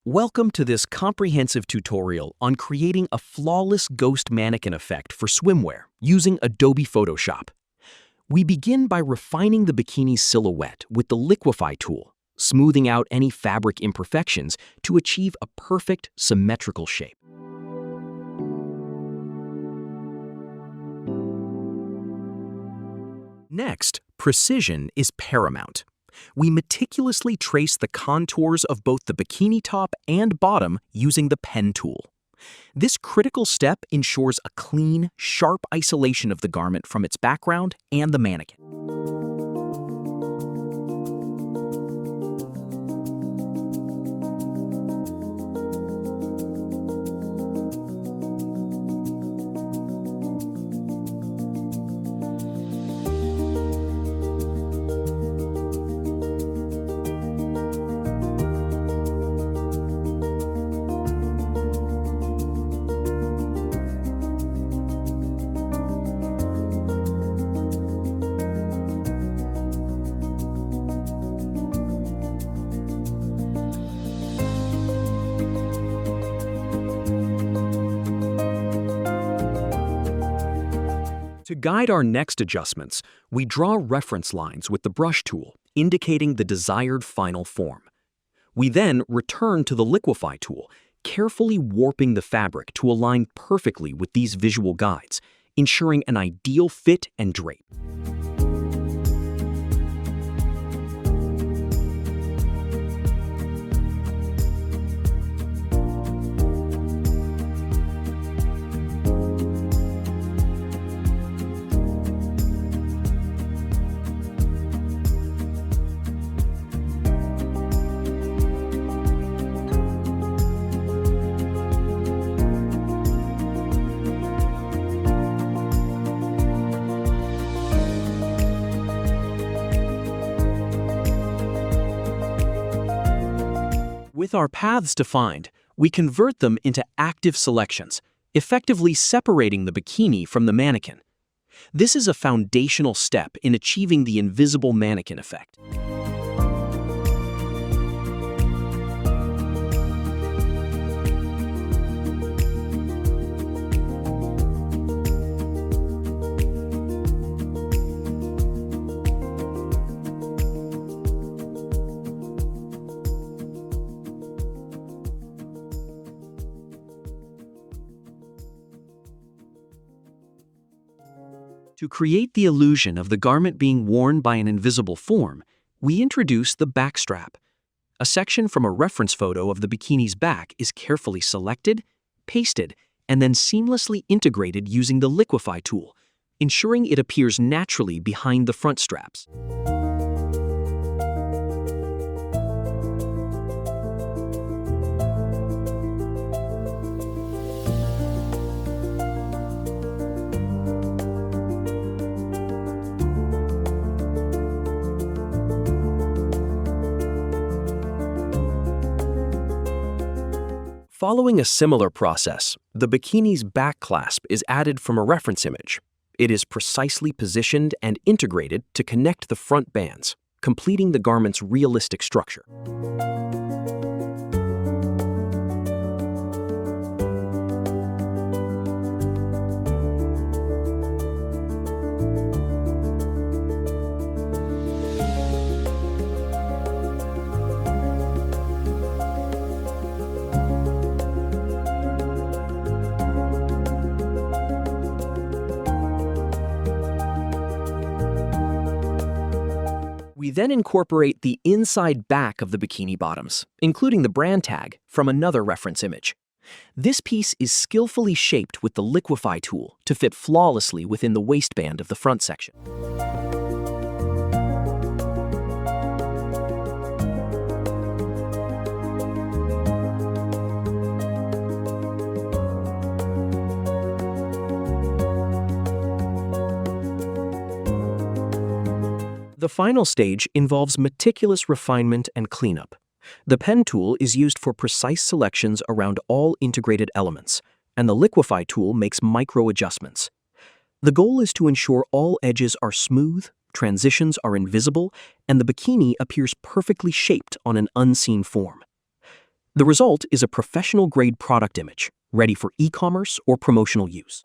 Welcome to this comprehensive tutorial on creating a flawless ghost mannequin effect for swimwear using Adobe Photoshop. We begin by refining the bikini's silhouette with the Liquify tool, smoothing out any fabric imperfections to achieve a perfect symmetrical shape. Next, precision is paramount. We meticulously trace the contours of both the bikini top and bottom using the pen tool. This critical step ensures a clean, sharp isolation of the garment from its background and the mannequin. To guide our next adjustments, we draw reference lines with the brush tool, indicating the desired final form. We then return to the Liquify tool, carefully warping the fabric to align perfectly with these visual guides, ensuring an ideal fit and drape. With our paths defined, we convert them into active selections, effectively separating the bikini from the mannequin. This is a foundational step in achieving the invisible mannequin effect. To create the illusion of the garment being worn by an invisible form, we introduce the backstrap. A section from a reference photo of the bikini's back is carefully selected, pasted, and then seamlessly integrated using the Liquify tool, ensuring it appears naturally behind the front straps. Following a similar process, the bikini's back clasp is added from a reference image. It is precisely positioned and integrated to connect the front bands, completing the garment's realistic structure. We then incorporate the inside back of the bikini bottoms, including the brand tag, from another reference image. This piece is skillfully shaped with the Liquify tool to fit flawlessly within the waistband of the front section. The final stage involves meticulous refinement and cleanup. The pen tool is used for precise selections around all integrated elements, and the Liquify tool makes micro adjustments. The goal is to ensure all edges are smooth, transitions are invisible, and the bikini appears perfectly shaped on an unseen form. The result is a professional-grade product image, ready for e-commerce or promotional use.